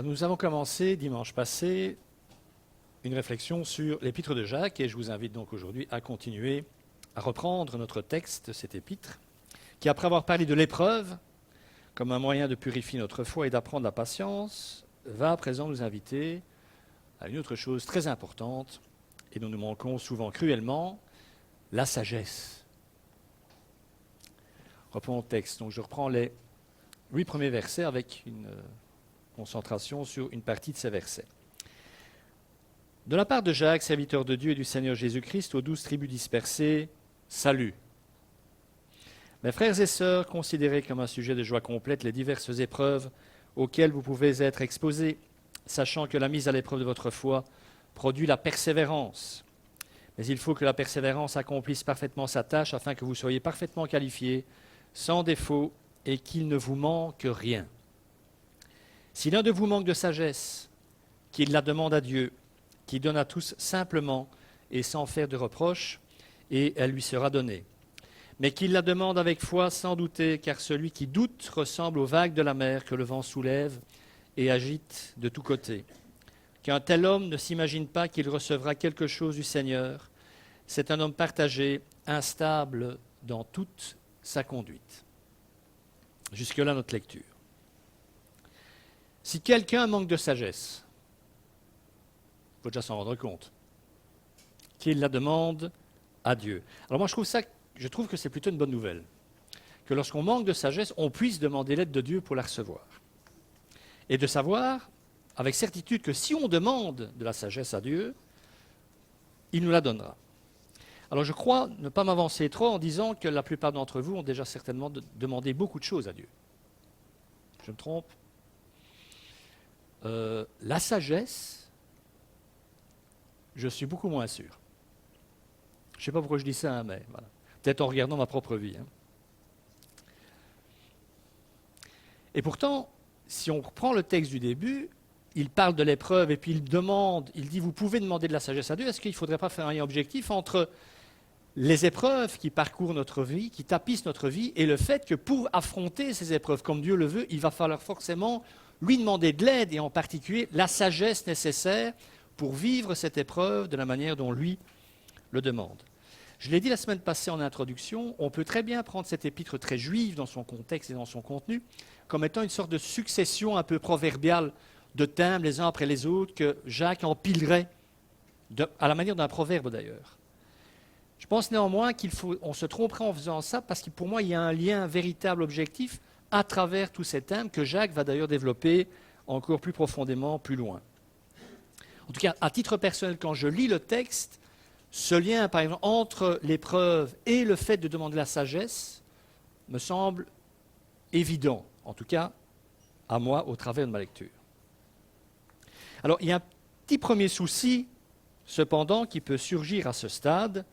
Nous avons commencé dimanche passé une réflexion sur l'épître de Jacques et je vous invite donc aujourd'hui à continuer à reprendre notre texte, cet épître, qui après avoir parlé de l'épreuve comme un moyen de purifier notre foi et d'apprendre la patience, va à présent nous inviter à une autre chose très importante et dont nous manquons souvent cruellement, la sagesse. Reprenons le texte. Donc je reprends les 8 premiers versets avec une concentration sur une partie de ces versets. De la part de Jacques, serviteur de Dieu et du Seigneur Jésus-Christ, aux 12 tribus dispersées, salut. Mes frères et sœurs, considérez comme un sujet de joie complète les diverses épreuves auxquelles vous pouvez être exposés, sachant que la mise à l'épreuve de votre foi produit la persévérance. Mais il faut que la persévérance accomplisse parfaitement sa tâche afin que vous soyez parfaitement qualifiés, sans défaut, et qu'il ne vous manque rien. Si l'un de vous manque de sagesse, qu'il la demande à Dieu, qui donne à tous simplement et sans faire de reproche, et elle lui sera donnée. Mais qu'il la demande avec foi, sans douter, car celui qui doute ressemble aux vagues de la mer que le vent soulève et agite de tous côtés. Qu'un tel homme ne s'imagine pas qu'il recevra quelque chose du Seigneur. C'est un homme partagé, instable dans toute sa conduite. Jusque-là notre lecture. Si quelqu'un manque de sagesse, il faut déjà s'en rendre compte, qu'il la demande à Dieu. Alors moi je trouve que c'est plutôt une bonne nouvelle, que lorsqu'on manque de sagesse, on puisse demander l'aide de Dieu pour la recevoir. Et de savoir, avec certitude, que si on demande de la sagesse à Dieu, il nous la donnera. Alors je crois ne pas m'avancer trop en disant que la plupart d'entre vous ont déjà certainement demandé beaucoup de choses à Dieu. Je me trompe? La sagesse, je suis beaucoup moins sûr. Je ne sais pas pourquoi je dis ça, mais voilà. Peut-être en regardant ma propre vie. Et pourtant, si on reprend le texte du début, il parle de l'épreuve et puis il dit, vous pouvez demander de la sagesse à Dieu. Est-ce qu'il ne faudrait pas faire un lien objectif entre les épreuves qui parcourent notre vie, qui tapissent notre vie, et le fait que pour affronter ces épreuves comme Dieu le veut, il va falloir forcément lui demander de l'aide et en particulier la sagesse nécessaire pour vivre cette épreuve de la manière dont lui le demande. Je l'ai dit la semaine passée en introduction, on peut très bien prendre cette épître très juive dans son contexte et dans son contenu comme étant une sorte de succession un peu proverbiale de thèmes les uns après les autres que Jacques empilerait, à la manière d'un proverbe d'ailleurs. Je pense néanmoins qu'on se tromperait en faisant ça parce que pour moi il y a un lien véritable objectif à travers tous ces thèmes que Jacques va d'ailleurs développer encore plus profondément plus loin. En tout cas, à titre personnel, quand je lis le texte, ce lien, par exemple, entre l'épreuve et le fait de demander la sagesse me semble évident, en tout cas à moi, au travers de ma lecture. Alors, il y a un petit premier souci, cependant, qui peut surgir à ce stade.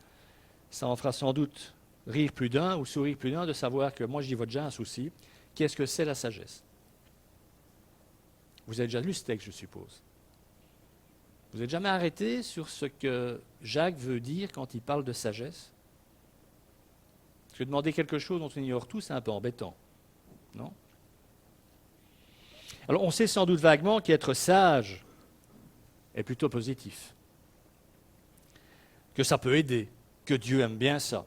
Ça en fera sans doute rire plus d'un ou sourire plus d'un de savoir que moi, j'y vois déjà un souci. Qu'est-ce que c'est la sagesse? Vous avez déjà lu ce texte, je suppose. Vous n'êtes jamais arrêté sur ce que Jacques veut dire quand il parle de sagesse? Parce que demander quelque chose dont on ignore tout, c'est un peu embêtant, non? Alors, on sait sans doute vaguement qu'être sage est plutôt positif, que ça peut aider, que Dieu aime bien ça.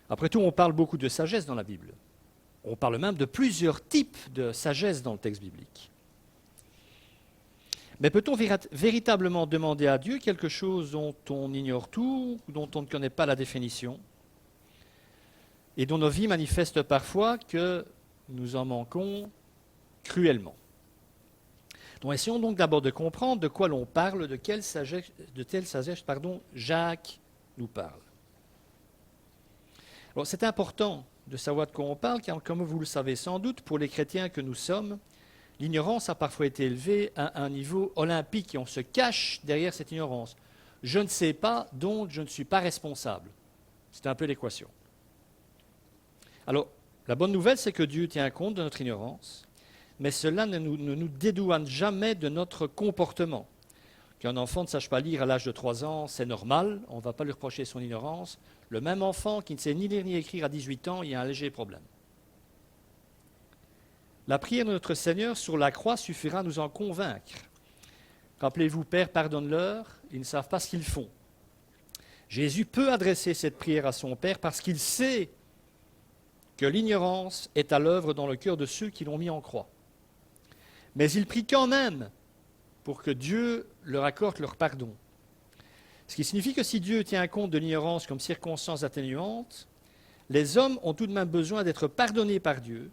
Après tout, on parle beaucoup de sagesse dans la Bible. On parle même de plusieurs types de sagesse dans le texte biblique. Mais peut-on véritablement demander à Dieu quelque chose dont on ignore tout, dont on ne connaît pas la définition, et dont nos vies manifestent parfois que nous en manquons cruellement? Donc, essayons donc d'abord de comprendre de quoi l'on parle, de telle sagesse, Jacques nous parle. Alors, c'est important de savoir de quoi on parle, car comme vous le savez sans doute, pour les chrétiens que nous sommes, l'ignorance a parfois été élevée à un niveau olympique et on se cache derrière cette ignorance. Je ne sais pas, donc je ne suis pas responsable. C'est un peu l'équation. Alors, la bonne nouvelle, c'est que Dieu tient compte de notre ignorance, mais cela ne nous dédouane jamais de notre comportement. Qu'un enfant ne sache pas lire à l'âge de 3 ans, c'est normal, on ne va pas lui reprocher son ignorance. Le même enfant qui ne sait ni lire ni écrire à 18 ans, il y a un léger problème. La prière de notre Seigneur sur la croix suffira à nous en convaincre. Rappelez-vous, Père, pardonne-leur, ils ne savent pas ce qu'ils font. Jésus peut adresser cette prière à son Père parce qu'il sait que l'ignorance est à l'œuvre dans le cœur de ceux qui l'ont mis en croix. Mais il prie quand même pour que Dieu leur accorde leur pardon. Ce qui signifie que si Dieu tient compte de l'ignorance comme circonstance atténuante, les hommes ont tout de même besoin d'être pardonnés par Dieu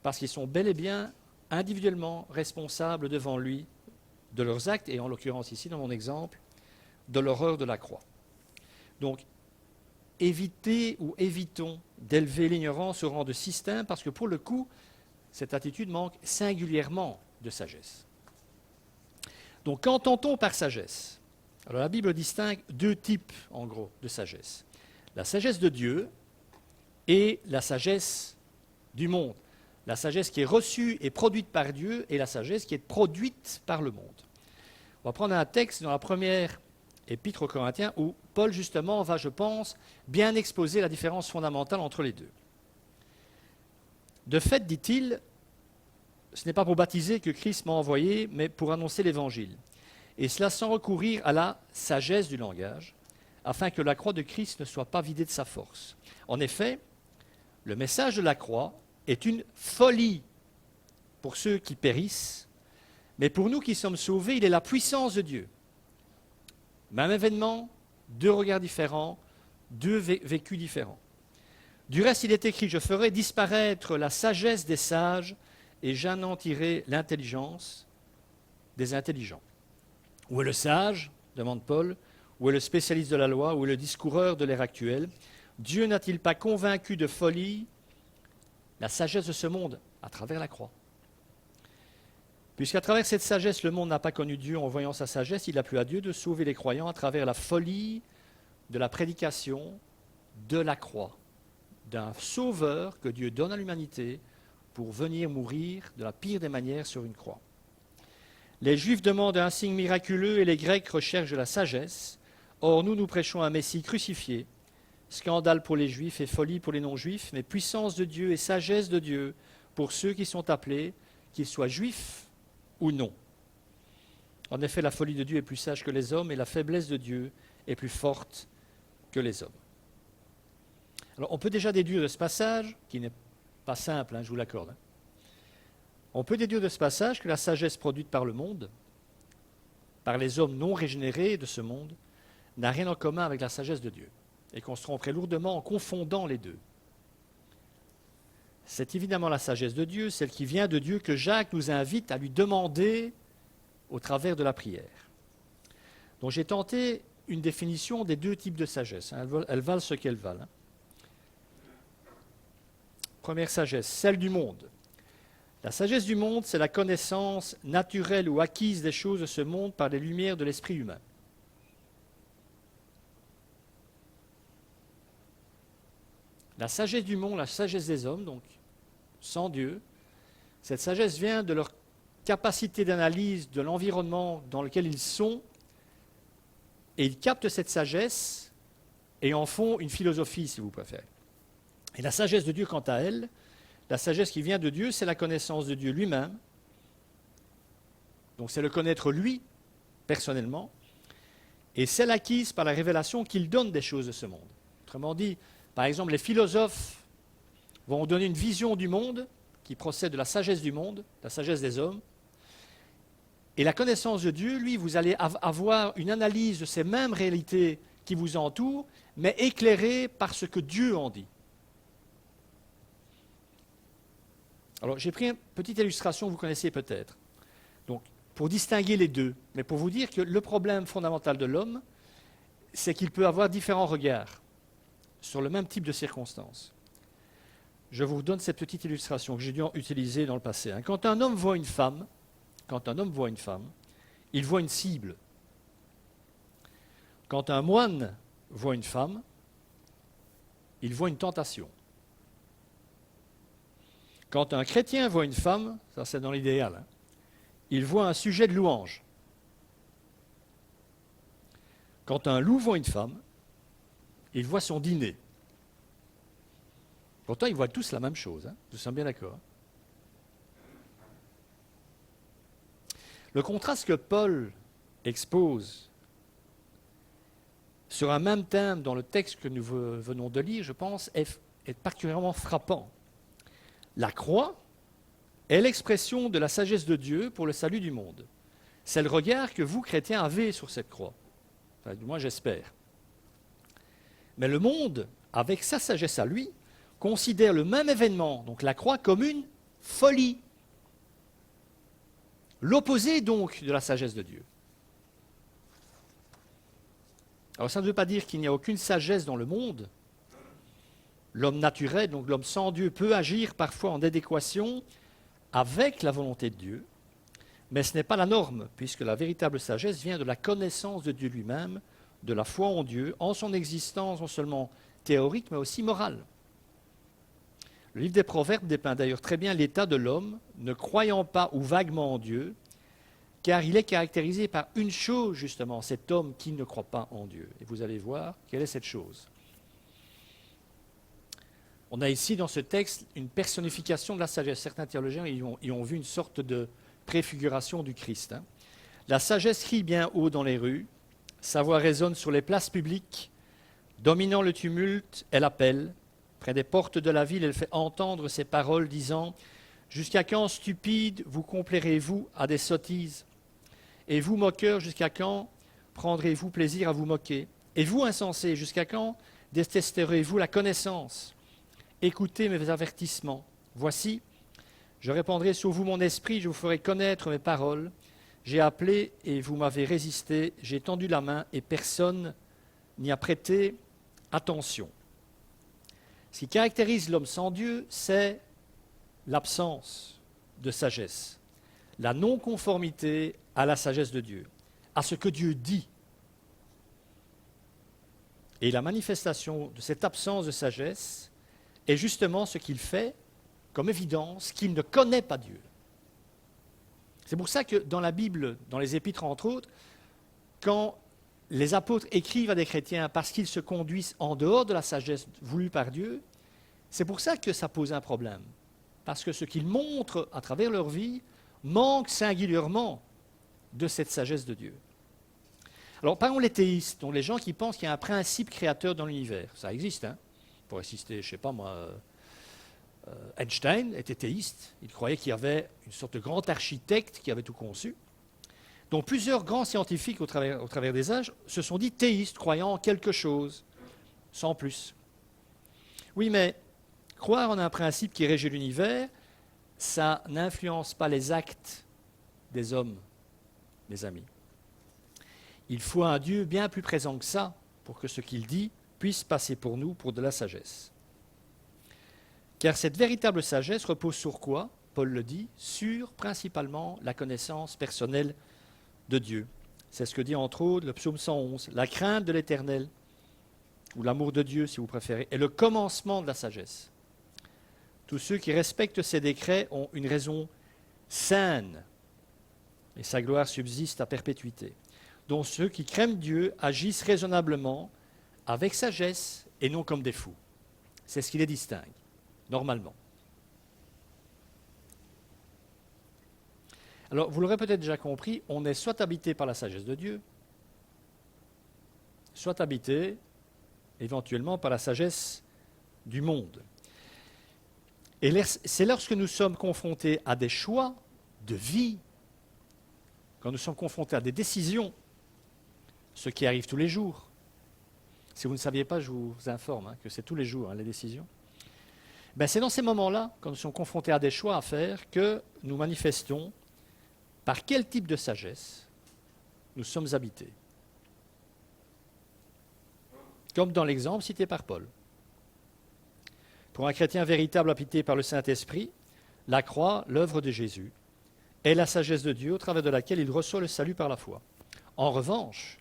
parce qu'ils sont bel et bien individuellement responsables devant lui de leurs actes, et en l'occurrence ici, dans mon exemple, de l'horreur de la croix. Donc, évitons d'élever l'ignorance au rang de système, parce que pour le coup, cette attitude manque singulièrement de sagesse. Donc, qu'entend-on par sagesse? Alors, la Bible distingue deux types, en gros, de sagesse. La sagesse de Dieu et la sagesse du monde. La sagesse qui est reçue et produite par Dieu et la sagesse qui est produite par le monde. On va prendre un texte dans la première épître aux Corinthiens où Paul, justement, va, je pense, bien exposer la différence fondamentale entre les deux. De fait, dit-il, ce n'est pas pour baptiser que Christ m'a envoyé, mais pour annoncer l'Évangile. Et cela sans recourir à la sagesse du langage, afin que la croix de Christ ne soit pas vidée de sa force. En effet, le message de la croix est une folie pour ceux qui périssent, mais pour nous qui sommes sauvés, il est la puissance de Dieu. Même événement, deux regards différents, deux vécus différents. Du reste, il est écrit, je ferai disparaître la sagesse des sages et j'anéantirai l'intelligence des intelligents. Où est le sage? Demande Paul. Où est le spécialiste de la loi? Où est le discoureur de l'ère actuelle? Dieu n'a-t-il pas convaincu de folie la sagesse de ce monde à travers la croix? Puisqu'à travers cette sagesse, le monde n'a pas connu Dieu en voyant sa sagesse, il a plu à Dieu de sauver les croyants à travers la folie de la prédication de la croix, d'un sauveur que Dieu donne à l'humanité pour venir mourir de la pire des manières sur une croix. Les Juifs demandent un signe miraculeux et les Grecs recherchent la sagesse. Or, nous prêchons un Messie crucifié, scandale pour les Juifs et folie pour les non-Juifs, mais puissance de Dieu et sagesse de Dieu pour ceux qui sont appelés, qu'ils soient juifs ou non. En effet, la folie de Dieu est plus sage que les hommes et la faiblesse de Dieu est plus forte que les hommes. Alors, on peut déjà déduire de ce passage, qui n'est pas simple, je vous l'accorde, on peut déduire de ce passage que la sagesse produite par le monde, par les hommes non régénérés de ce monde, n'a rien en commun avec la sagesse de Dieu, et qu'on se tromperait lourdement en confondant les deux. C'est évidemment la sagesse de Dieu, celle qui vient de Dieu, que Jacques nous invite à lui demander au travers de la prière. Donc j'ai tenté une définition des deux types de sagesse. Elles valent ce qu'elles valent. Première sagesse, celle du monde. La sagesse du monde, c'est la connaissance naturelle ou acquise des choses de ce monde par les lumières de l'esprit humain. La sagesse du monde, la sagesse des hommes, donc sans Dieu, cette sagesse vient de leur capacité d'analyse de l'environnement dans lequel ils sont, et ils captent cette sagesse et en font une philosophie, si vous préférez. Et la sagesse de Dieu, quant à elle, la sagesse qui vient de Dieu, c'est la connaissance de Dieu lui-même. Donc c'est le connaître lui, personnellement, et celle acquise par la révélation qu'il donne des choses de ce monde. Autrement dit, par exemple, les philosophes vont donner une vision du monde qui procède de la sagesse du monde, la sagesse des hommes. Et la connaissance de Dieu, lui, vous allez avoir une analyse de ces mêmes réalités qui vous entourent, mais éclairée par ce que Dieu en dit. Alors, j'ai pris une petite illustration que vous connaissez peut-être. Donc, pour distinguer les deux, mais pour vous dire que le problème fondamental de l'homme, c'est qu'il peut avoir différents regards sur le même type de circonstances. Je vous donne cette petite illustration que j'ai dû utiliser dans le passé. Quand un homme voit une femme, il voit une cible. Quand un moine voit une femme, il voit une tentation. Quand un chrétien voit une femme, ça c'est dans l'idéal, il voit un sujet de louange. Quand un loup voit une femme, il voit son dîner. Pourtant, ils voient tous la même chose, nous sommes bien d'accord. Le contraste que Paul expose sur un même thème dans le texte que nous venons de lire, je pense, est particulièrement frappant. La croix est l'expression de la sagesse de Dieu pour le salut du monde. C'est le regard que vous, chrétiens, avez sur cette croix. Enfin, du moins, j'espère. Mais le monde, avec sa sagesse à lui, considère le même événement, donc la croix, comme une folie. L'opposé, donc, de la sagesse de Dieu. Alors, ça ne veut pas dire qu'il n'y a aucune sagesse dans le monde. L'homme naturel, donc l'homme sans Dieu, peut agir parfois en adéquation avec la volonté de Dieu, mais ce n'est pas la norme, puisque la véritable sagesse vient de la connaissance de Dieu lui-même, de la foi en Dieu, en son existence non seulement théorique, mais aussi morale. Le livre des Proverbes dépeint d'ailleurs très bien l'état de l'homme, ne croyant pas ou vaguement en Dieu, car il est caractérisé par une chose, justement, cet homme qui ne croit pas en Dieu. Et vous allez voir quelle est cette chose. On a ici, dans ce texte, une personnification de la sagesse. Certains théologiens y ont vu une sorte de préfiguration du Christ. La sagesse crie bien haut dans les rues, sa voix résonne sur les places publiques, dominant le tumulte, elle appelle. Près des portes de la ville, elle fait entendre ses paroles, disant « Jusqu'à quand, stupides, vous complairez-vous à des sottises ? Et vous, moqueurs, jusqu'à quand prendrez-vous plaisir à vous moquer ? Et vous, insensés, jusqu'à quand détesterez-vous la connaissance ? Écoutez mes avertissements. Voici, je répandrai sur vous mon esprit, je vous ferai connaître mes paroles. J'ai appelé et vous m'avez résisté, j'ai tendu la main et personne n'y a prêté attention. » Ce qui caractérise l'homme sans Dieu, c'est l'absence de sagesse, la non-conformité à la sagesse de Dieu, à ce que Dieu dit. Et la manifestation de cette absence de sagesse est justement ce qu'il fait comme évidence qu'il ne connaît pas Dieu. C'est pour ça que dans la Bible, dans les Épîtres entre autres, quand les apôtres écrivent à des chrétiens parce qu'ils se conduisent en dehors de la sagesse voulue par Dieu, c'est pour ça que ça pose un problème. Parce que ce qu'ils montrent à travers leur vie manque singulièrement de cette sagesse de Dieu. Alors, par exemple, les théistes, donc les gens qui pensent qu'il y a un principe créateur dans l'univers, ça existe, hein. Pour assister, je ne sais pas moi, Einstein était théiste, il croyait qu'il y avait une sorte de grand architecte qui avait tout conçu. Donc plusieurs grands scientifiques au travers des âges se sont dit théistes, croyant en quelque chose, sans plus. Oui, mais croire en un principe qui régit l'univers, ça n'influence pas les actes des hommes, mes amis. Il faut un Dieu bien plus présent que ça pour que ce qu'il dit puisse passer pour nous pour de la sagesse. Car cette véritable sagesse repose sur quoi ? Paul le dit, sur principalement la connaissance personnelle de Dieu. C'est ce que dit entre autres le psaume 111. La crainte de l'Éternel, ou l'amour de Dieu si vous préférez, est le commencement de la sagesse. Tous ceux qui respectent ses décrets ont une raison saine, et sa gloire subsiste à perpétuité. Donc ceux qui craignent Dieu agissent raisonnablement, avec sagesse et non comme des fous. C'est ce qui les distingue, normalement. Alors, vous l'aurez peut-être déjà compris, on est soit habité par la sagesse de Dieu, soit habité éventuellement par la sagesse du monde. Et c'est lorsque nous sommes confrontés à des choix de vie, quand nous sommes confrontés à des décisions, ce qui arrive tous les jours. Si vous ne saviez pas, je vous informe que c'est tous les jours, les décisions. C'est dans ces moments-là, quand nous sommes confrontés à des choix à faire, que nous manifestons par quel type de sagesse nous sommes habités. Comme dans l'exemple cité par Paul. Pour un chrétien véritable habité par le Saint-Esprit, la croix, l'œuvre de Jésus, est la sagesse de Dieu au travers de laquelle il reçoit le salut par la foi. En revanche,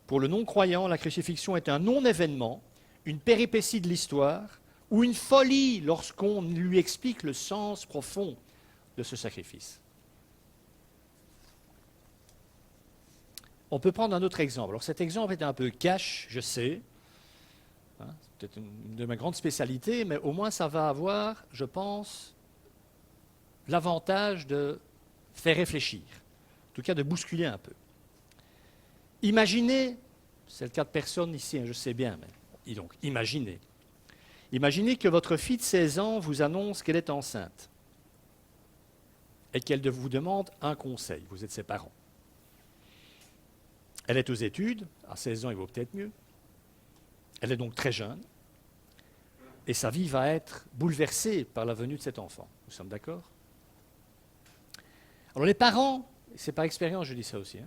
pour le non-croyant, la crucifixion est un non-événement, une péripétie de l'histoire ou une folie lorsqu'on lui explique le sens profond de ce sacrifice. On peut prendre un autre exemple. Alors cet exemple est un peu cash, je sais. C'est peut-être une de mes grandes spécialités, mais au moins ça va avoir, je pense, l'avantage de faire réfléchir. tout cas de bousculer un peu. Imaginez, c'est le cas de personne ici, je sais bien, mais donc imaginez. Imaginez que votre fille de 16 ans vous annonce qu'elle est enceinte et qu'elle vous demande un conseil. Vous êtes ses parents. Elle est aux études, à 16 ans il vaut peut-être mieux. Elle est donc très jeune et sa vie va être bouleversée par la venue de cet enfant. Nous sommes d'accord? Alors les parents, c'est par expérience je dis ça aussi,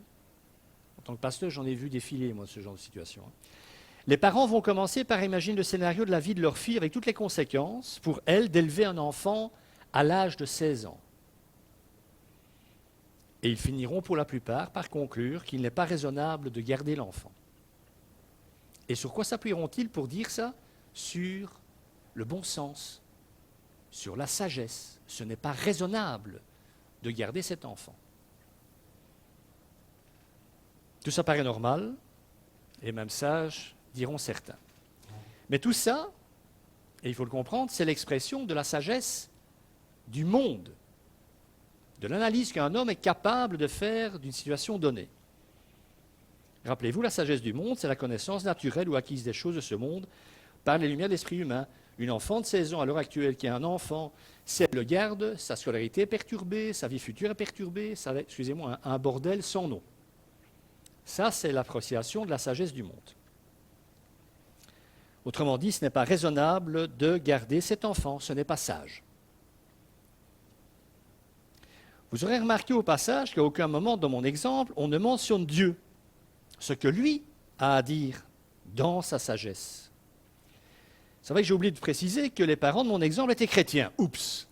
en tant que pasteur j'en ai vu défiler moi ce genre de situation. Les parents vont commencer par imaginer le scénario de la vie de leur fille avec toutes les conséquences pour elle d'élever un enfant à l'âge de 16 ans. Et ils finiront pour la plupart par conclure qu'il n'est pas raisonnable de garder l'enfant. Et sur quoi s'appuieront-ils pour dire ça? Sur le bon sens, sur la sagesse. Ce n'est pas raisonnable de garder cet enfant. Tout ça paraît normal, et même sage, diront certains. Mais tout ça, et il faut le comprendre, c'est l'expression de la sagesse du monde, de l'analyse qu'un homme est capable de faire d'une situation donnée. Rappelez-vous, la sagesse du monde, c'est la connaissance naturelle ou acquise des choses de ce monde par les lumières de l'esprit humain. Une enfant de 16 ans à l'heure actuelle qui est un enfant, si elle le garde, sa scolarité est perturbée, sa vie future est perturbée, ça va, excusez-moi, un bordel sans nom. Ça, c'est l'appréciation de la sagesse du monde. Autrement dit, ce n'est pas raisonnable de garder cet enfant, ce n'est pas sage. Vous aurez remarqué au passage qu'à aucun moment dans mon exemple, on ne mentionne Dieu, ce que lui a à dire dans sa sagesse. C'est vrai que j'ai oublié de préciser que les parents de mon exemple étaient chrétiens. Oups!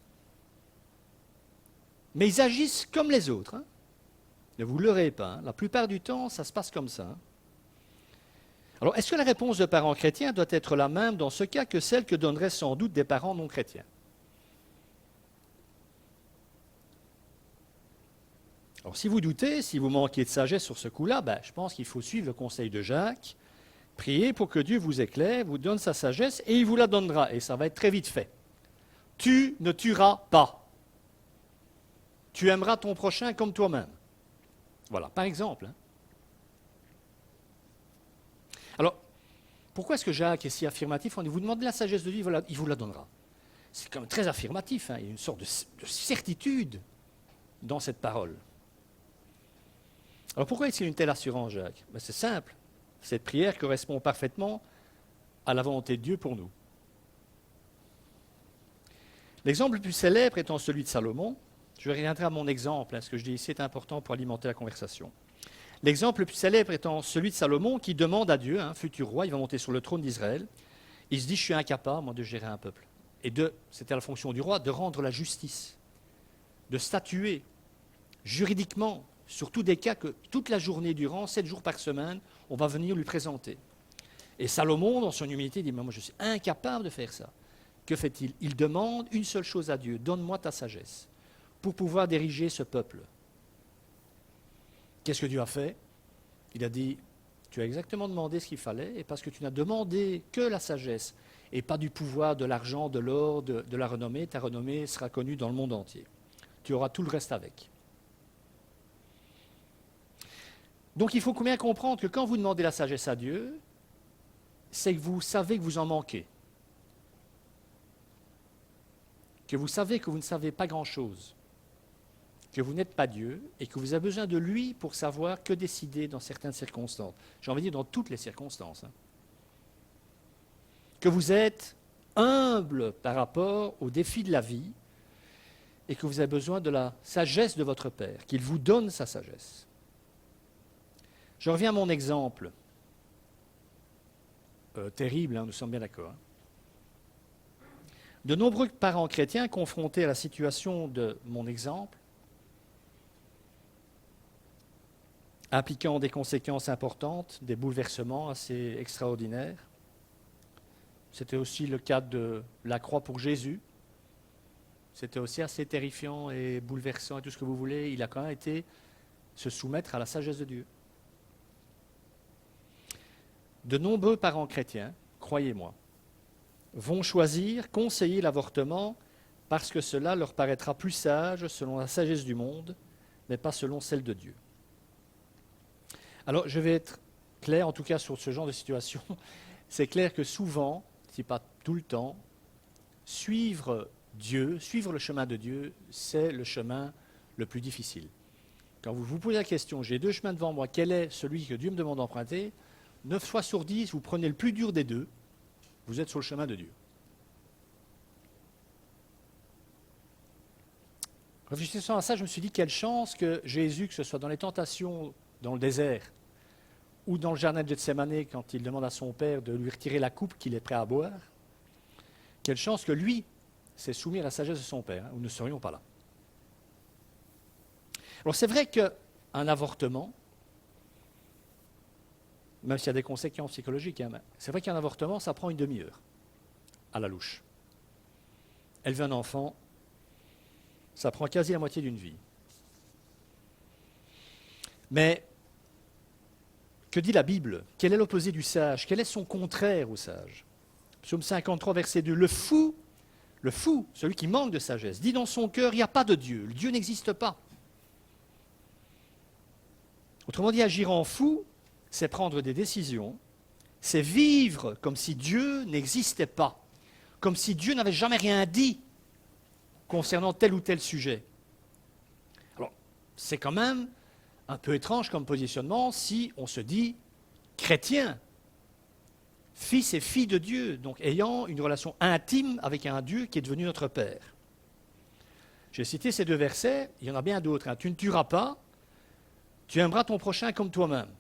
Mais ils agissent comme les autres. Ne vous leurrez pas. La plupart du temps, ça se passe comme ça. Alors, est-ce que la réponse de parents chrétiens doit être la même dans ce cas que celle que donneraient sans doute des parents non chrétiens? Alors, si vous doutez, si vous manquez de sagesse sur ce coup-là, je pense qu'il faut suivre le conseil de Jacques, prier pour que Dieu vous éclaire, vous donne sa sagesse, et il vous la donnera, et ça va être très vite fait. Tu ne tueras pas. Tu aimeras ton prochain comme toi-même. Voilà, par exemple. Alors, pourquoi est-ce que Jacques est si affirmatif? On dit, vous demandez la sagesse de Dieu, il vous la donnera. C'est quand même très affirmatif, il y a une sorte de certitude dans cette parole. Alors pourquoi est-il une telle assurance, Jacques? C'est simple, cette prière correspond parfaitement à la volonté de Dieu pour nous. L'exemple le plus célèbre étant celui de Salomon. Je reviendrai à mon exemple, ce que je dis ici est important pour alimenter la conversation. L'exemple le plus célèbre étant celui de Salomon qui demande à Dieu, un futur roi, il va monter sur le trône d'Israël, il se dit, je suis incapable, moi, de gérer un peuple. Et c'était la fonction du roi, de rendre la justice, de statuer juridiquement sur tous des cas que toute la journée durant, 7 jours par semaine, on va venir lui présenter. Et Salomon, dans son humilité, dit, mais moi je suis incapable de faire ça. Que fait-il? Il demande une seule chose à Dieu, donne-moi ta sagesse, pour pouvoir diriger ce peuple. Qu'est-ce que Dieu a fait? Il a dit, tu as exactement demandé ce qu'il fallait, et parce que tu n'as demandé que la sagesse, et pas du pouvoir, de l'argent, de l'or, de la renommée, ta renommée sera connue dans le monde entier. Tu auras tout le reste avec. Donc il faut bien comprendre que quand vous demandez la sagesse à Dieu, c'est que vous savez que vous en manquez. Que vous savez que vous ne savez pas grand-chose. Que vous n'êtes pas Dieu et que vous avez besoin de lui pour savoir que décider dans certaines circonstances. J'ai envie de dire dans toutes les circonstances. Que vous êtes humble par rapport aux défis de la vie et que vous avez besoin de la sagesse de votre Père, qu'il vous donne sa sagesse. Je reviens à mon exemple. Terrible, nous sommes bien d'accord. De nombreux parents chrétiens confrontés à la situation de mon exemple, impliquant des conséquences importantes, des bouleversements assez extraordinaires. C'était aussi le cas de la croix pour Jésus. C'était aussi assez terrifiant et bouleversant et tout ce que vous voulez. Il a quand même été se soumettre à la sagesse de Dieu. De nombreux parents chrétiens, croyez-moi, vont choisir, conseiller l'avortement parce que cela leur paraîtra plus sage selon la sagesse du monde, mais pas selon celle de Dieu. Alors, je vais être clair, en tout cas sur ce genre de situation. C'est clair que souvent, si pas tout le temps, suivre Dieu, suivre le chemin de Dieu, c'est le chemin le plus difficile. Quand vous vous posez la question, j'ai deux chemins devant moi, quel est celui que Dieu me demande d'emprunter? 9 fois sur 10, vous prenez le plus dur des deux, vous êtes sur le chemin de Dieu. Réfléchissant à ça, je me suis dit, quelle chance que Jésus, que ce soit dans les tentations dans le désert ou dans le jardin de Gethsémané, quand il demande à son Père de lui retirer la coupe qu'il est prêt à boire, quelle chance que lui s'est soumis à la sagesse de son Père, hein, ou nous ne serions pas là. Alors c'est vrai qu'un avortement, même s'il y a des conséquences psychologiques, hein, c'est vrai qu'un avortement, ça prend une demi-heure, à la louche. Élever un enfant, ça prend quasi la moitié d'une vie. Mais que dit la Bible? Quel est l'opposé du sage? Quel est son contraire au sage? Psaume 53, verset 2. Le fou, celui qui manque de sagesse, dit dans son cœur, il n'y a pas de Dieu. Le Dieu n'existe pas. Autrement dit, agir en fou, c'est prendre des décisions, c'est vivre comme si Dieu n'existait pas, comme si Dieu n'avait jamais rien dit concernant tel ou tel sujet. Alors, c'est quand même un peu étrange comme positionnement si on se dit chrétien, fils et fille de Dieu, donc ayant une relation intime avec un Dieu qui est devenu notre Père. J'ai cité ces deux versets, il y en a bien d'autres. Hein. Tu ne tueras pas, tu aimeras ton prochain comme toi-même.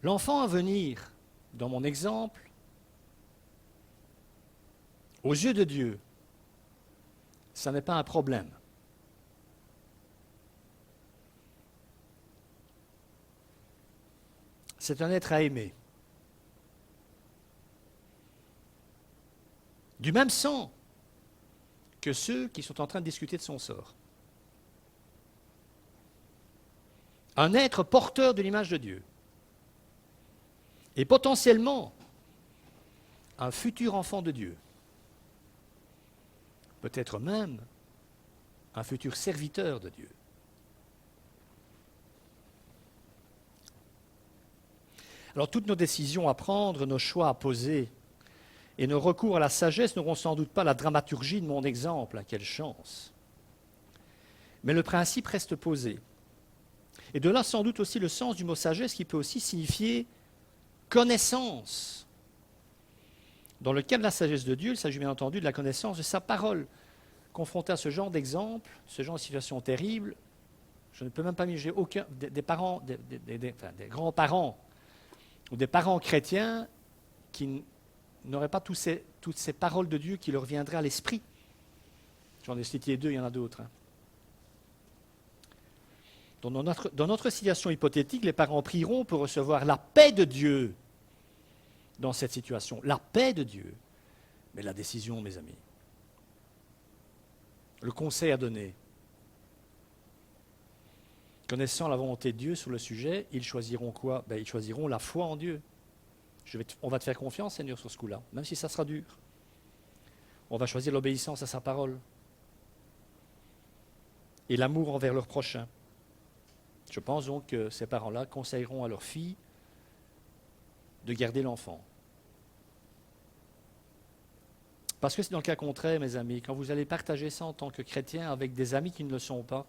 L'enfant à venir, dans mon exemple, aux yeux de Dieu, ça n'est pas un problème. C'est un être à aimer. Du même sang que ceux qui sont en train de discuter de son sort. Un être porteur de l'image de Dieu. Et potentiellement, un futur enfant de Dieu. Peut-être même un futur serviteur de Dieu. Alors toutes nos décisions à prendre, nos choix à poser et nos recours à la sagesse n'auront sans doute pas la dramaturgie de mon exemple, hein, quelle chance. Mais le principe reste posé. Et de là sans doute aussi le sens du mot sagesse qui peut aussi signifier connaissance. Dans le cas de la sagesse de Dieu, il s'agit bien entendu de la connaissance de sa parole. Confronté à ce genre d'exemple, ce genre de situation terrible, je ne peux même pas imaginer aucun des parents, des grands-parents ou des parents chrétiens qui n'auraient pas toutes ces paroles de Dieu qui leur viendraient à l'esprit. J'en ai cité deux, il y en a d'autres. Hein. Dans notre situation hypothétique, les parents prieront pour recevoir la paix de Dieu dans cette situation. La paix de Dieu. Mais la décision, mes amis, le conseil à donner, connaissant la volonté de Dieu sur le sujet, ils choisiront quoi? Ils choisiront la foi en Dieu. On va te faire confiance, Seigneur, sur ce coup-là, même si ça sera dur. On va choisir l'obéissance à sa parole et l'amour envers leur prochain. Je pense donc que ces parents-là conseilleront à leur fille de garder l'enfant. Parce que c'est dans le cas contraire, mes amis, quand vous allez partager ça en tant que chrétien avec des amis qui ne le sont pas,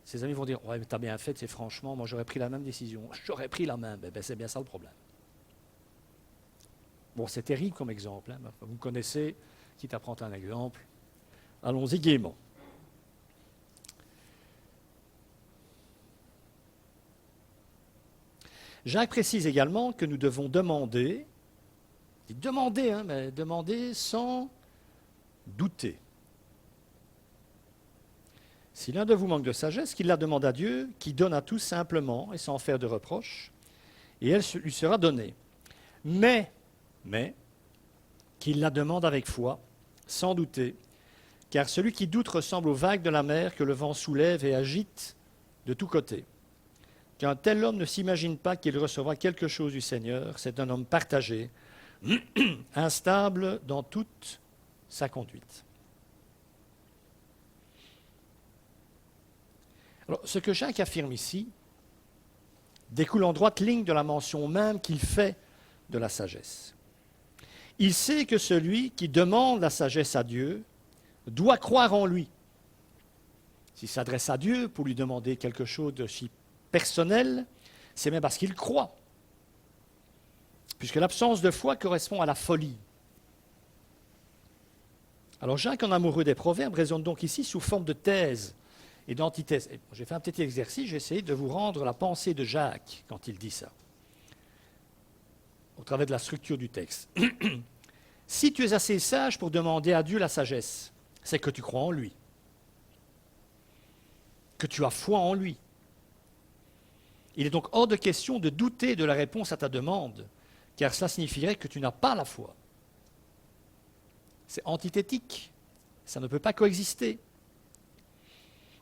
ces amis vont dire « Ouais, mais t'as bien fait, c'est franchement, moi j'aurais pris la même décision. J'aurais pris la même. » C'est bien ça le problème. Bon, c'est terrible comme exemple. Hein. Vous connaissez, quitte à prendre un exemple. Allons-y gaiement. Jacques précise également que nous devons demander, mais demander sans douter. Si l'un de vous manque de sagesse, qu'il la demande à Dieu, qui donne à tous simplement et sans faire de reproches, et elle lui sera donnée. Mais, qu'il la demande avec foi, sans douter, car celui qui doute ressemble aux vagues de la mer que le vent soulève et agite de tous côtés. Qu'un tel homme ne s'imagine pas qu'il recevra quelque chose du Seigneur, c'est un homme partagé, instable dans toute sa conduite. Alors, ce que Jacques affirme ici découle en droite ligne de la mention même qu'il fait de la sagesse. Il sait que celui qui demande la sagesse à Dieu doit croire en lui. S'il s'adresse à Dieu pour lui demander quelque chose de si personnel, c'est même parce qu'il croit. Puisque l'absence de foi correspond à la folie. Alors Jacques, en amoureux des proverbes, raisonne donc ici sous forme de thèse et d'antithèse. J'ai fait un petit exercice, j'ai essayé de vous rendre la pensée de Jacques quand il dit ça, au travers de la structure du texte. Si tu es assez sage pour demander à Dieu la sagesse, c'est que tu crois en lui, que tu as foi en lui. Il est donc hors de question de douter de la réponse à ta demande, car cela signifierait que tu n'as pas la foi. C'est antithétique, ça ne peut pas coexister.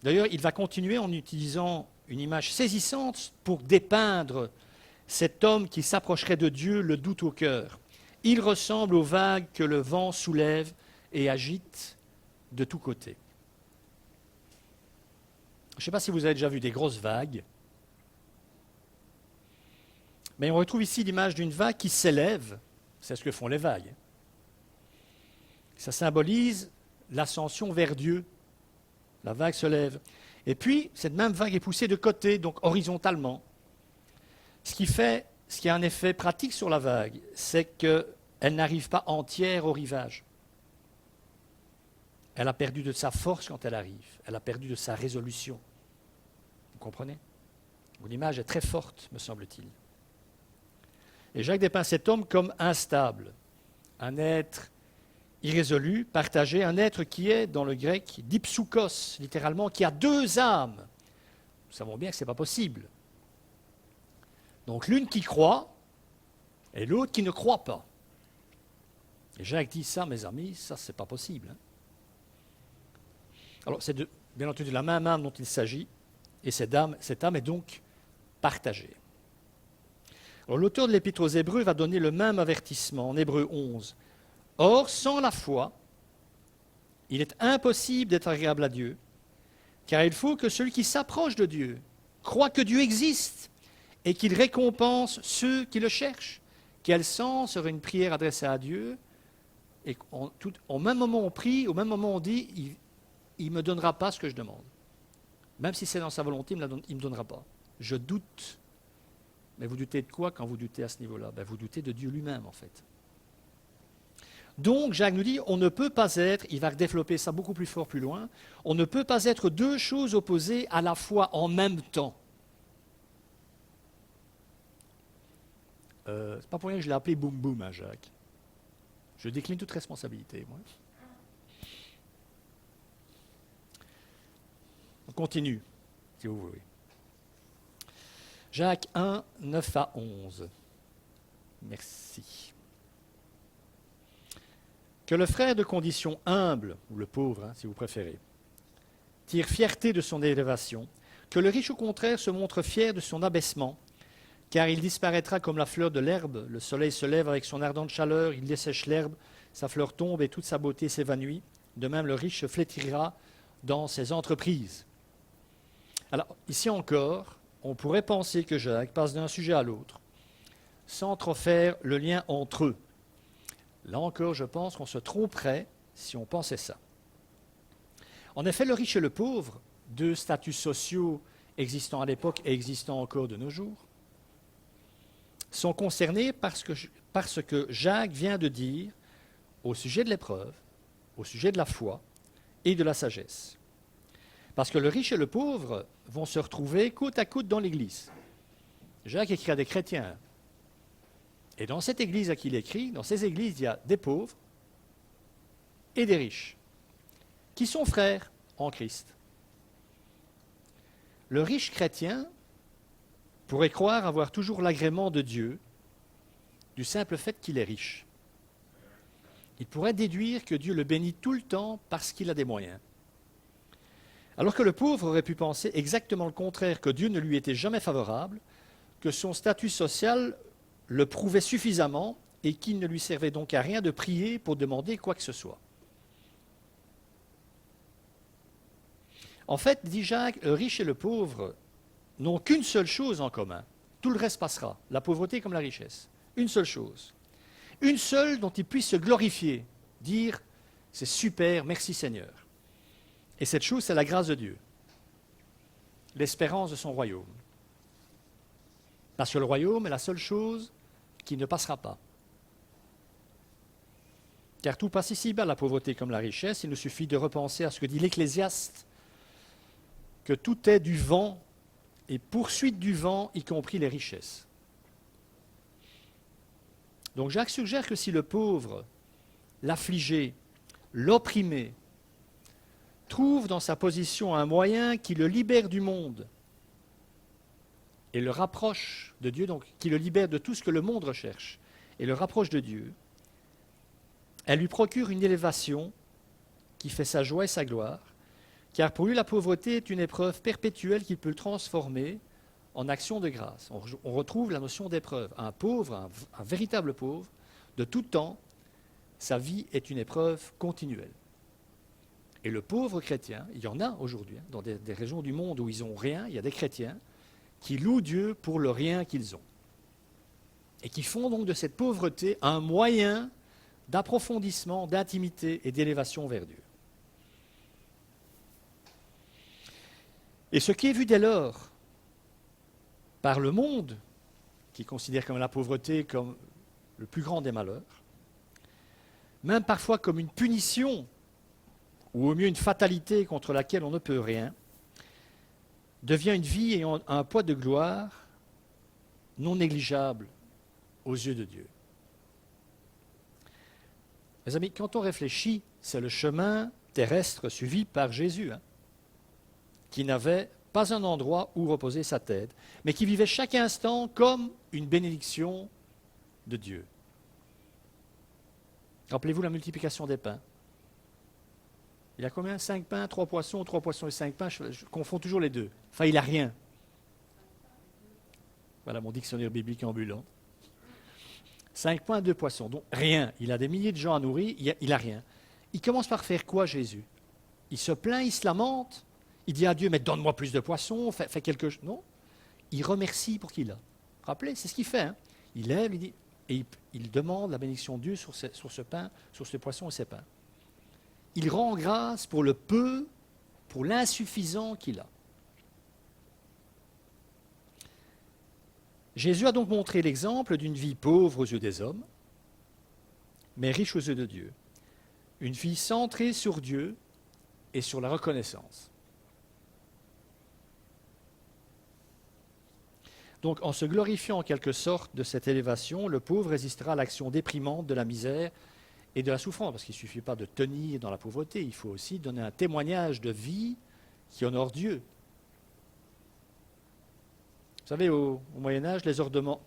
D'ailleurs, il va continuer en utilisant une image saisissante pour dépeindre cet homme qui s'approcherait de Dieu, le doute au cœur. Il ressemble aux vagues que le vent soulève et agite de tous côtés. Je ne sais pas si vous avez déjà vu des grosses vagues, mais on retrouve ici l'image d'une vague qui s'élève, c'est ce que font les vagues. Ça symbolise l'ascension vers Dieu. La vague se lève. Et puis, cette même vague est poussée de côté, donc horizontalement. Ce qui a un effet pratique sur la vague, c'est qu'elle n'arrive pas entière au rivage. Elle a perdu de sa force quand elle arrive. Elle a perdu de sa résolution. Vous comprenez? L'image est très forte, me semble-t-il. Et Jacques dépeint cet homme comme instable, un être irrésolu, partagé, un être qui est, dans le grec, dipsoukos, littéralement, qui a deux âmes. Nous savons bien que ce n'est pas possible. Donc l'une qui croit et l'autre qui ne croit pas. Et Jacques dit ça, mes amis, ça c'est pas possible. Hein. Alors c'est bien entendu la même âme dont il s'agit, et cette âme est donc partagée. Alors l'auteur de l'Épître aux Hébreux va donner le même avertissement en Hébreux 11. Or, sans la foi, il est impossible d'être agréable à Dieu, car il faut que celui qui s'approche de Dieu croit que Dieu existe et qu'il récompense ceux qui le cherchent. Quel sens serait une prière adressée à Dieu et au même moment on prie, au même moment on dit il ne me donnera pas ce que je demande. Même si c'est dans sa volonté, il ne me donnera pas. Je doute. Mais vous doutez de quoi quand vous doutez à ce niveau-là? Vous doutez de Dieu lui-même en fait. Donc, Jacques nous dit, on ne peut pas être, il va développer ça beaucoup plus fort plus loin, on ne peut pas être deux choses opposées à la fois en même temps. C'est pas pour rien que je l'ai appelé boum boum, hein, Jacques. Je décline toute responsabilité, moi. On continue, si vous voulez. Jacques 1, 9 à 11. Merci. Que le frère de condition humble, ou le pauvre, hein, si vous préférez, tire fierté de son élévation, que le riche au contraire se montre fier de son abaissement, car il disparaîtra comme la fleur de l'herbe, le soleil se lève avec son ardente chaleur, il dessèche l'herbe, sa fleur tombe et toute sa beauté s'évanouit, de même le riche se flétrira dans ses entreprises. Alors, ici encore, on pourrait penser que Jacques passe d'un sujet à l'autre, sans trop faire le lien entre eux. Là encore, je pense qu'on se tromperait si on pensait ça. En effet, le riche et le pauvre, deux statuts sociaux existant à l'époque et existant encore de nos jours, sont concernés par ce que Jacques vient de dire au sujet de l'épreuve, au sujet de la foi et de la sagesse. Parce que le riche et le pauvre vont se retrouver côte à côte dans l'Église. Jacques écrit à des chrétiens. Et dans cette Église à qui il écrit, dans ces églises, il y a des pauvres et des riches, qui sont frères en Christ. Le riche chrétien pourrait croire avoir toujours l'agrément de Dieu du simple fait qu'il est riche. Il pourrait déduire que Dieu le bénit tout le temps parce qu'il a des moyens. Alors que le pauvre aurait pu penser exactement le contraire, que Dieu ne lui était jamais favorable, que son statut social le prouvait suffisamment et qu'il ne lui servait donc à rien de prier pour demander quoi que ce soit. En fait, dit Jacques, le riche et le pauvre n'ont qu'une seule chose en commun. Tout le reste passera, la pauvreté comme la richesse. Une seule chose. Une seule dont ils puissent se glorifier, dire « c'est super, merci Seigneur ». Et cette chose, c'est la grâce de Dieu, l'espérance de son royaume. Parce que le royaume est la seule chose qui ne passera pas. Car tout passe ici-bas, la pauvreté comme la richesse. Il nous suffit de repenser à ce que dit l'Ecclésiaste, que tout est du vent et poursuite du vent, y compris les richesses. Donc Jacques suggère que si le pauvre, l'affligé, l'opprimé, trouve dans sa position un moyen qui le libère du monde et le rapproche de Dieu, donc qui le libère de tout ce que le monde recherche et le rapproche de Dieu, elle lui procure une élévation qui fait sa joie et sa gloire, car pour lui la pauvreté est une épreuve perpétuelle qui peut le transformer en action de grâce. On retrouve la notion d'épreuve. Un pauvre, un véritable pauvre, de tout temps, sa vie est une épreuve continuelle. Et le pauvre chrétien, il y en a aujourd'hui, dans des régions du monde où ils n'ont rien, il y a des chrétiens qui louent Dieu pour le rien qu'ils ont. Et qui font donc de cette pauvreté un moyen d'approfondissement, d'intimité et d'élévation vers Dieu. Et ce qui est vu dès lors par le monde, qui considère comme la pauvreté comme le plus grand des malheurs, même parfois comme une punition, ou au mieux une fatalité contre laquelle on ne peut rien, devient une vie ayant un poids de gloire non négligeable aux yeux de Dieu. Mes amis, quand on réfléchit, c'est le chemin terrestre suivi par Jésus, qui n'avait pas un endroit où reposer sa tête, mais qui vivait chaque instant comme une bénédiction de Dieu. Rappelez-vous la multiplication des pains. Il y a combien? 5 pains, 3 poissons, 3 poissons et 5 pains, je confonds toujours les deux. Enfin, il n'a rien. Voilà mon dictionnaire biblique ambulant. 5 pains, 2 poissons, donc rien. Il a des milliers de gens à nourrir, il n'a rien. Il commence par faire quoi, Jésus? Il se plaint, il se lamente, il dit à Dieu, mais donne-moi plus de poissons, fais quelque chose. Non, il remercie pour qu'il a. Rappelez, c'est ce qu'il fait. Il lève, il dit, et il demande la bénédiction de Dieu sur ce pain, sur ce poisson et ces pains. Il rend grâce pour le peu, pour l'insuffisant qu'il a. Jésus a donc montré l'exemple d'une vie pauvre aux yeux des hommes, mais riche aux yeux de Dieu. Une vie centrée sur Dieu et sur la reconnaissance. Donc, en se glorifiant en quelque sorte de cette élévation, le pauvre résistera à l'action déprimante de la misère et de la souffrance, parce qu'il ne suffit pas de tenir dans la pauvreté, il faut aussi donner un témoignage de vie qui honore Dieu. Vous savez, au Moyen-Âge, les ordres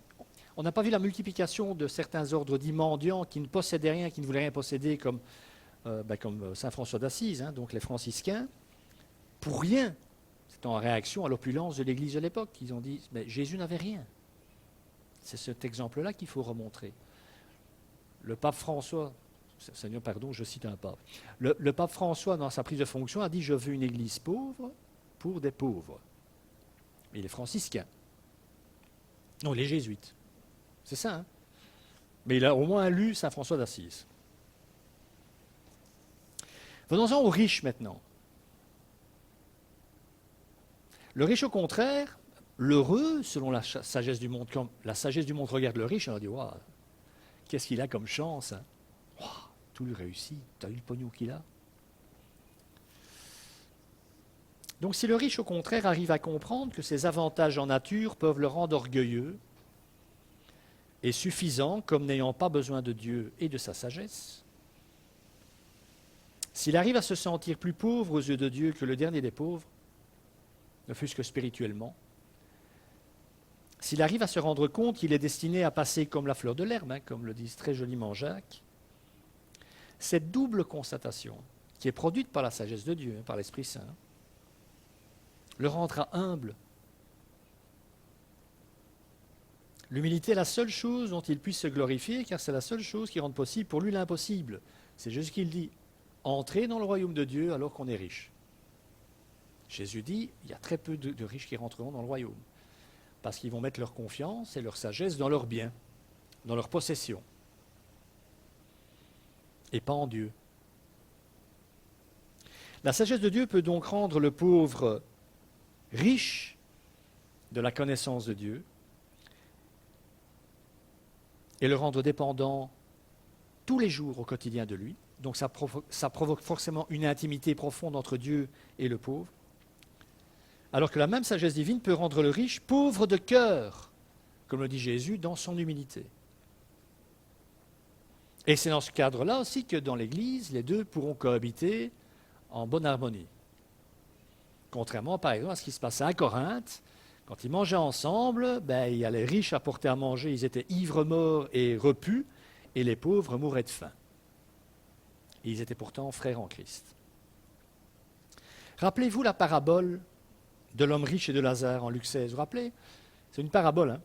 on n'a pas vu la multiplication de certains ordres dits mendiants qui ne possédaient rien, qui ne voulaient rien posséder, comme Saint François d'Assise, donc les franciscains, pour rien. C'est en réaction à l'opulence de l'Église de l'époque. Ils ont dit, mais Jésus n'avait rien. C'est cet exemple-là qu'il faut remontrer. Le pape François, Seigneur, pardon, je cite un pape. Le pape François, dans sa prise de fonction, a dit « Je veux une église pauvre pour des pauvres ». Et les franciscains. Non, les jésuites. C'est ça, hein? Mais il a au moins lu Saint François d'Assise. Venons-en aux riches maintenant. Le riche, au contraire, l'heureux, selon la sagesse du monde, comme la sagesse du monde regarde le riche, on leur dit « Waouh, qu'est-ce qu'il a comme chance, hein? Wow, tout lui réussit, tu as eu le pognon qu'il a. » Donc si le riche, au contraire, arrive à comprendre que ses avantages en nature peuvent le rendre orgueilleux et suffisant, comme n'ayant pas besoin de Dieu et de sa sagesse, s'il arrive à se sentir plus pauvre aux yeux de Dieu que le dernier des pauvres, ne fût-ce que spirituellement, s'il arrive à se rendre compte qu'il est destiné à passer comme la fleur de l'herbe, comme le dit très joliment Jacques, cette double constatation, qui est produite par la sagesse de Dieu, par l'Esprit Saint, le rendra humble. L'humilité est la seule chose dont il puisse se glorifier, car c'est la seule chose qui rende possible pour lui l'impossible. C'est juste ce qu'il dit, entrer dans le royaume de Dieu alors qu'on est riche. Jésus dit, il y a très peu de riches qui rentreront dans le royaume, parce qu'ils vont mettre leur confiance et leur sagesse dans leurs biens, dans leurs possessions, et pas en Dieu. La sagesse de Dieu peut donc rendre le pauvre riche de la connaissance de Dieu et le rendre dépendant tous les jours au quotidien de lui. Donc ça provoque forcément une intimité profonde entre Dieu et le pauvre. Alors que la même sagesse divine peut rendre le riche pauvre de cœur, comme le dit Jésus, dans son humilité. Et c'est dans ce cadre-là aussi que dans l'Église, les deux pourront cohabiter en bonne harmonie. Contrairement, par exemple, à ce qui se passait à Corinthe, quand ils mangeaient ensemble, il y a les riches apportaient à manger, ils étaient ivres-morts et repus, et les pauvres mouraient de faim. Et ils étaient pourtant frères en Christ. Rappelez-vous la parabole de l'homme riche et de Lazare en Luc 16. Vous vous rappelez? C'est une parabole. Hein?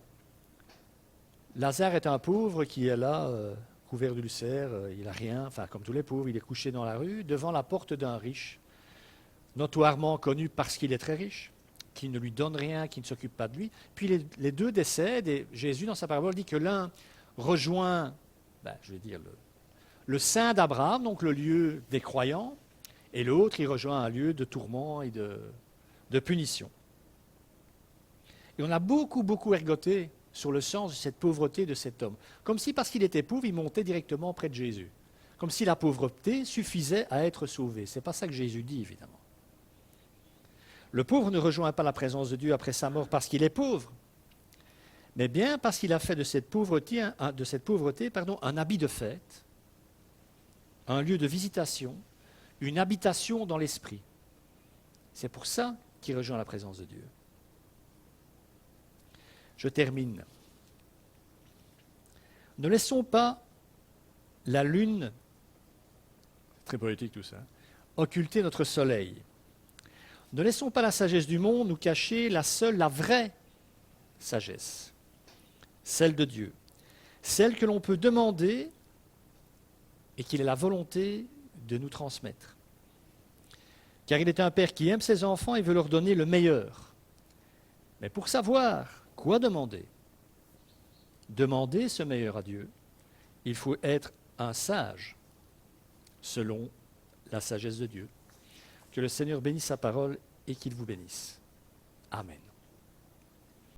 Lazare est un pauvre qui est là, couvert d'ulcères, il n'a rien, enfin comme tous les pauvres, il est couché dans la rue, devant la porte d'un riche, notoirement connu parce qu'il est très riche, qui ne lui donne rien, qui ne s'occupe pas de lui. Puis les deux décèdent et Jésus, dans sa parabole, dit que l'un rejoint, le sein d'Abraham, donc le lieu des croyants, et l'autre, il rejoint un lieu de tourment et de punition. Et on a beaucoup ergoté sur le sens de cette pauvreté de cet homme. Comme si, parce qu'il était pauvre, il montait directement près de Jésus. Comme si la pauvreté suffisait à être sauvé. Ce n'est pas ça que Jésus dit, évidemment. Le pauvre ne rejoint pas la présence de Dieu après sa mort parce qu'il est pauvre, mais bien parce qu'il a fait de cette pauvreté, un habit de fête, un lieu de visitation, une habitation dans l'esprit. C'est pour ça qu'il rejoint la présence de Dieu. Je termine. Ne laissons pas la lune, très politique tout ça, occulter notre soleil. Ne laissons pas la sagesse du monde nous cacher la vraie sagesse, celle de Dieu, celle que l'on peut demander et qu'il a la volonté de nous transmettre. Car il est un père qui aime ses enfants et veut leur donner le meilleur. Mais pour savoir quoi demander ce meilleur à Dieu, il faut être un sage selon la sagesse de Dieu. Que le Seigneur bénisse sa parole et qu'il vous bénisse. Amen.